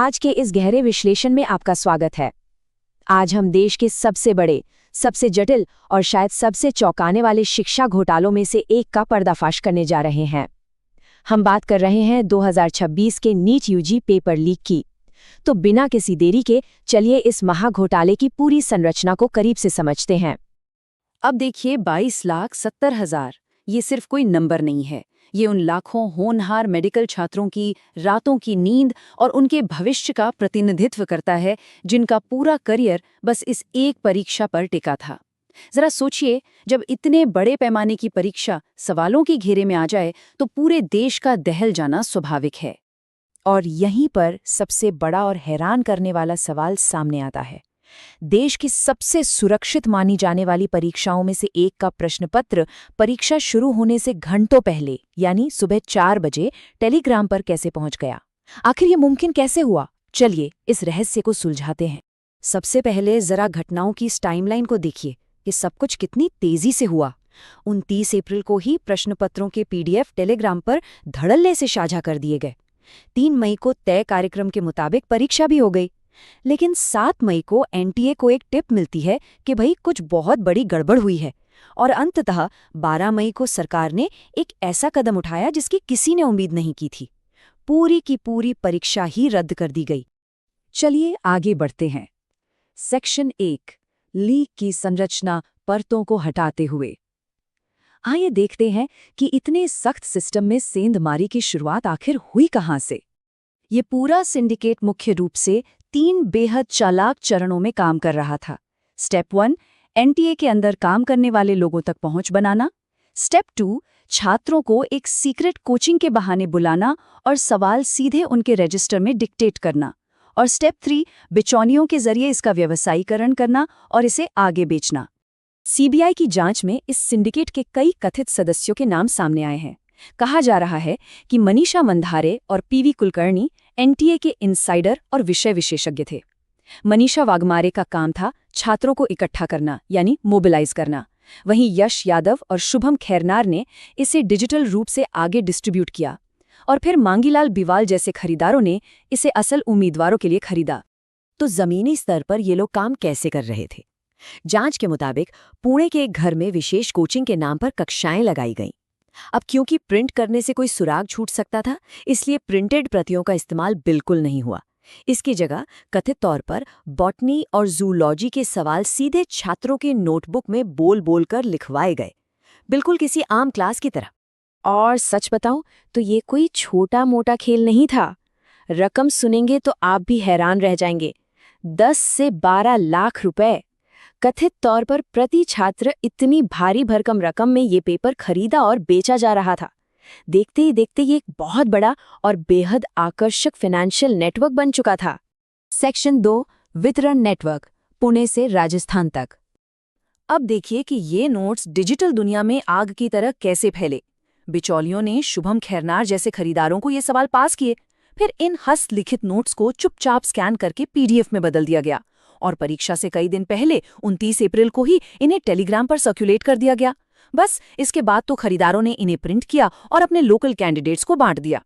आज के इस गहरे विश्लेषण में आपका स्वागत है। आज हम देश के सबसे बड़े, सबसे जटिल और शायद सबसे चौंकाने वाले शिक्षा घोटालों में से एक का पर्दाफाश करने जा रहे हैं। हम बात कर रहे हैं 2026 के नीट यूजी पेपर लीक की। तो बिना किसी देरी के चलिए इस महाघोटाले की पूरी संरचना को करीब से समझते हैं। अब देखिए 22,70,000 ये सिर्फ कोई नंबर नहीं है। ये उन लाखों होनहार मेडिकल छात्रों की रातों की नींद और उनके भविष्य का प्रतिनिधित्व करता है, जिनका पूरा करियर बस इस एक परीक्षा पर टिका था। जरा सोचिए, जब इतने बड़े पैमाने की परीक्षा सवालों के घेरे में आ जाए तो पूरे देश का दहल जाना स्वाभाविक है। और यहीं पर सबसे बड़ा और हैरान करने वाला सवाल सामने आता है। देश की सबसे सुरक्षित मानी जाने वाली परीक्षाओं में से एक का प्रश्नपत्र परीक्षा शुरू होने से घंटों पहले यानी सुबह 4 बजे टेलीग्राम पर कैसे पहुंच गया? आखिर ये मुमकिन कैसे हुआ? चलिए इस रहस्य को सुलझाते हैं। सबसे पहले जरा घटनाओं की टाइमलाइन को देखिए कि सब कुछ कितनी तेजी से हुआ। 29 अप्रैल को ही प्रश्नपत्रों के PDF टेलीग्राम पर धड़ल्ले से साझा कर दिए गए। 3 मई को तय कार्यक्रम के मुताबिक परीक्षा भी हो गई। लेकिन 7 मई को NTA को एक टिप मिलती है कि भाई कुछ बहुत बड़ी गड़बड़ हुई है। और अंततः 12 मई को सरकार ने एक ऐसा कदम उठाया जिसकी किसी ने उम्मीद नहीं की थी। पूरी की पूरी परीक्षा ही रद्द कर दी गई। चलिए आगे बढ़ते हैं। सेक्शन 1, लीक की संरचना परतों को हटाते हुए। आइए देखते हैं कि इतने सख्त सिस्टम में सेंधमारी की शुरुआत आखिर हुई कहां से। ये पूरा सिंडिकेट मुख्य रूप से 3 बेहद चालाक चरणों में काम कर रहा था। स्टेप 1, NTA के अंदर काम करने वाले लोगों तक पहुंच बनाना। स्टेप 2, छात्रों को एक सीक्रेट कोचिंग के बहाने बुलाना और सवाल सीधे उनके रजिस्टर में डिक्टेट करना। और स्टेप 3, बिचौलियों के जरिए इसका व्यवसायीकरण करना और इसे आगे बेचना। CBI की जांच में इस सिंडिकेट के कई कथित सदस्यों के नाम सामने आए हैं। कहा जा रहा है कि मनीषा मंधारे और PV कुलकर्णी NTA के इनसाइडर और विषय विशेषज्ञ थे। मनीषा वाघमारे का काम था छात्रों को इकट्ठा करना यानी मोबिलाइज करना। वहीं यश यादव और शुभम खैरनार ने इसे डिजिटल रूप से आगे डिस्ट्रीब्यूट किया। और फिर मांगीलाल बिवाल जैसे खरीदारों ने इसे असल उम्मीदवारों के लिए खरीदा। तो जमीनी स्तर पर ये लोग काम कैसे कर रहे थे? जांच के मुताबिक पुणे के एक घर में विशेष कोचिंग के नाम पर कक्षाएं लगाई गईं। अब क्योंकि प्रिंट करने से कोई सुराग छूट सकता था, इसलिए प्रिंटेड प्रतियों का इस्तेमाल बिल्कुल नहीं हुआ। इसकी जगह कथित तौर पर बॉटनी और जूलॉजी के सवाल सीधे छात्रों के नोटबुक में बोल बोल कर लिखवाए गए, बिल्कुल किसी आम क्लास की तरह। और सच बताऊं तो ये कोई छोटा मोटा खेल नहीं था। रकम सुनेंगे तो आप भी हैरान रह जाएंगे। 10 से 12 लाख रुपए। कथित तौर पर प्रति छात्र इतनी भारी भरकम रकम में ये पेपर खरीदा और बेचा जा रहा था। देखते ही देखते ये एक बहुत बड़ा और बेहद आकर्षक फाइनेंशियल नेटवर्क बन चुका था। सेक्शन 2, वितरण नेटवर्क, पुणे से राजस्थान तक। अब देखिए कि ये नोट्स डिजिटल दुनिया में आग की तरह कैसे फैले। बिचौलियों ने शुभम खैरनार जैसे खरीदारों को ये सवाल पास किए। फिर इन हस्तलिखित नोट्स को चुपचाप स्कैन करके PDF में बदल दिया गया और परीक्षा से कई दिन पहले 29 अप्रैल को ही इन्हें टेलीग्राम पर सर्कुलेट कर दिया गया। बस इसके बाद तो खरीदारों ने इन्हें प्रिंट किया और अपने लोकल कैंडिडेट्स को बांट दिया।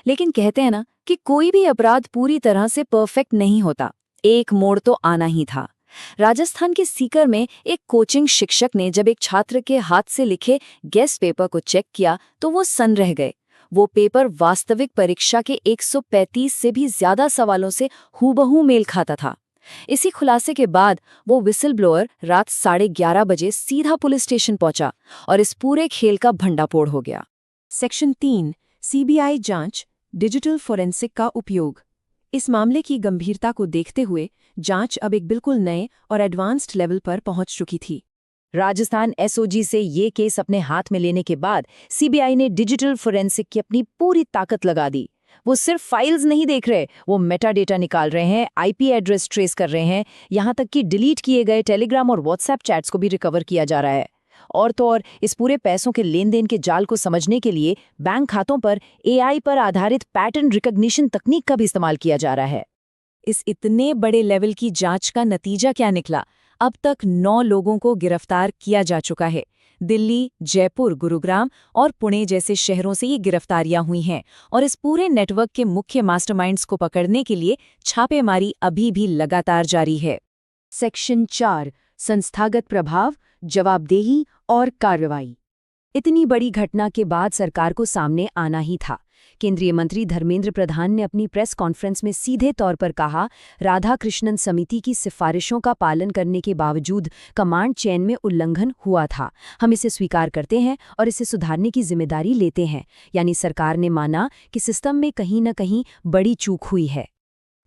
लेकिन कहते हैं ना कि कोई भी अपराध पूरी तरह से परफेक्ट नहीं होता। एक मोड़ तो आना ही था। राजस्थान के सीकर में एक कोचिंग शिक्षक ने जब एक छात्र के हाथ से लिखे गेस्ट पेपर को चेक किया तो वो सन्न रह गए। वो पेपर वास्तविक परीक्षा के 135 से भी ज्यादा सवालों से हूबहू मेल खाता था। इसी खुलासे के बाद वो विसल ब्लोअर रात 11:30 बजे सीधा पुलिस स्टेशन पहुंचा और इस पूरे खेल का भंडाफोड़ हो गया। सेक्शन 3, CBI जांच, डिजिटल फोरेंसिक का उपयोग। इस मामले की गंभीरता को देखते हुए जांच अब एक बिल्कुल नए और एडवांस्ड लेवल पर पहुंच चुकी थी। राजस्थान SOG से ये केस अपने हाथ में लेने के बाद CBI ने डिजिटल फोरेंसिक की अपनी पूरी ताकत लगा दी। वो सिर्फ फाइल्स नहीं देख रहे, वो मेटा डेटा निकाल रहे हैं, IP एड्रेस ट्रेस कर रहे हैं, यहाँ तक कि डिलीट किए गए टेलीग्राम और व्हाट्सएप चैट्स को भी रिकवर किया जा रहा है। और तो और इस पूरे पैसों के लेन देन के जाल को समझने के लिए बैंक खातों पर AI पर आधारित पैटर्न रिकॉग्निशन तकनीक का भी इस्तेमाल किया जा रहा है। इस इतने बड़े लेवल की जांच का नतीजा क्या निकला? अब तक 9 लोगों को गिरफ्तार किया जा चुका है। दिल्ली, जयपुर, गुरुग्राम और पुणे जैसे शहरों से ये गिरफ्तारियां हुई हैं और इस पूरे नेटवर्क के मुख्य मास्टरमाइंड्स को पकड़ने के लिए छापेमारी अभी भी लगातार जारी है। सेक्शन 4 संस्थागत प्रभाव, जवाबदेही और कार्रवाई। इतनी बड़ी घटना के बाद सरकार को सामने आना ही था। केंद्रीय मंत्री धर्मेंद्र प्रधान ने अपनी प्रेस कॉन्फ्रेंस में सीधे तौर पर कहा, राधाकृष्णन समिति की सिफारिशों का पालन करने के बावजूद कमांड चेन में उल्लंघन हुआ था। हम इसे स्वीकार करते हैं और इसे सुधारने की जिम्मेदारी लेते हैं। यानी सरकार ने माना कि सिस्टम में कहीं न कहीं बड़ी चूक हुई है।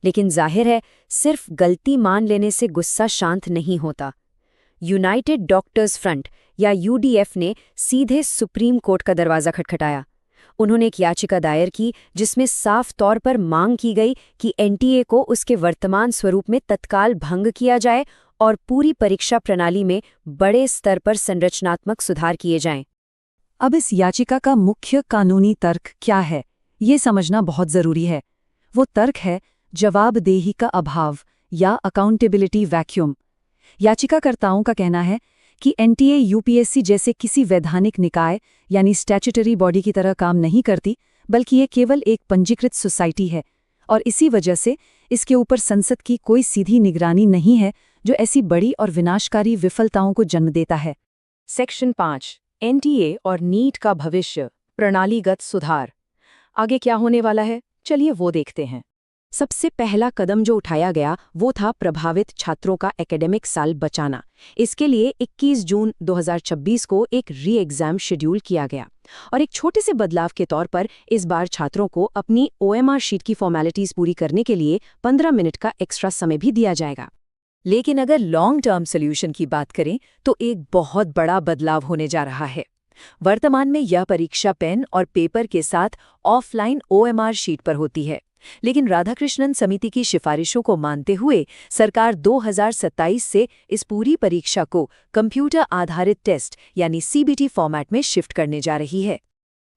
लेकिन जाहिर है, सिर्फ गलती मान लेने से गुस्सा शांत नहीं होता। यूनाइटेड डॉक्टर्स फ्रंट या यूडीएफ ने सीधे सुप्रीम कोर्ट का दरवाज़ा खटखटाया। उन्होंने एक याचिका दायर की जिसमें साफ तौर पर मांग की गई कि एनटीए को उसके वर्तमान स्वरूप में तत्काल भंग किया जाए और पूरी परीक्षा प्रणाली में बड़े स्तर पर संरचनात्मक सुधार किए जाएं। अब इस याचिका का मुख्य कानूनी तर्क क्या है, ये समझना बहुत ज़रूरी है। वो तर्क है जवाबदेही का अभाव या अकाउंटेबिलिटी वैक्यूम। याचिकाकर्ताओं का कहना है कि एनटीए यूपीएससी जैसे किसी वैधानिक निकाय यानी स्टैट्यूटरी बॉडी की तरह काम नहीं करती, बल्कि ये केवल एक पंजीकृत सोसाइटी है और इसी वजह से इसके ऊपर संसद की कोई सीधी निगरानी नहीं है, जो ऐसी बड़ी और विनाशकारी विफलताओं को जन्म देता है। सेक्शन 5 एनटीए और नीट का भविष्य, प्रणालीगत सुधार। आगे क्या होने वाला है, चलिए वो देखते हैं। सबसे पहला कदम जो उठाया गया वो था प्रभावित छात्रों का एकेडमिक साल बचाना। इसके लिए 21 जून 2026 को एक री एग्जाम शेड्यूल किया गया और एक छोटे से बदलाव के तौर पर इस बार छात्रों को अपनी ओएमआर शीट की फॉर्मेलिटीज पूरी करने के लिए 15 मिनट का एक्स्ट्रा समय भी दिया जाएगा। लेकिन अगर लॉन्ग टर्म सोल्यूशन की बात करें तो एक बहुत बड़ा बदलाव होने जा रहा है। वर्तमान में यह परीक्षा पेन और पेपर के साथ ऑफलाइन ओएमआर शीट पर होती है, लेकिन राधाकृष्णन समिति की सिफारिशों को मानते हुए सरकार 2027 से इस पूरी परीक्षा को कंप्यूटर आधारित टेस्ट यानी सीबीटी फॉर्मेट में शिफ्ट करने जा रही है।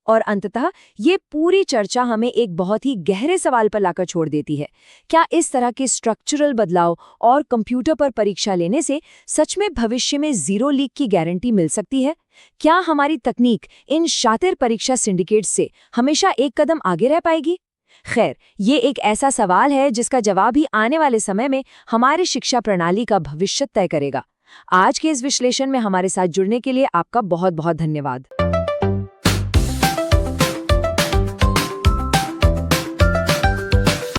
और अंततः ये पूरी चर्चा हमें एक बहुत ही गहरे सवाल पर लाकर छोड़ देती है। क्या इस तरह के स्ट्रक्चरल बदलाव और कंप्यूटर पर परीक्षा लेने से सच में भविष्य में जीरो लीक की गारंटी मिल सकती है? क्या हमारी तकनीक इन शातिर परीक्षा सिंडिकेट्स से हमेशा एक कदम आगे रह पाएगी? खैर, ये एक ऐसा सवाल है जिसका जवाब ही आने वाले समय में हमारी शिक्षा प्रणाली का भविष्य तय करेगा। आज के इस विश्लेषण में हमारे साथ जुड़ने के लिए आपका बहुत बहुत धन्यवाद।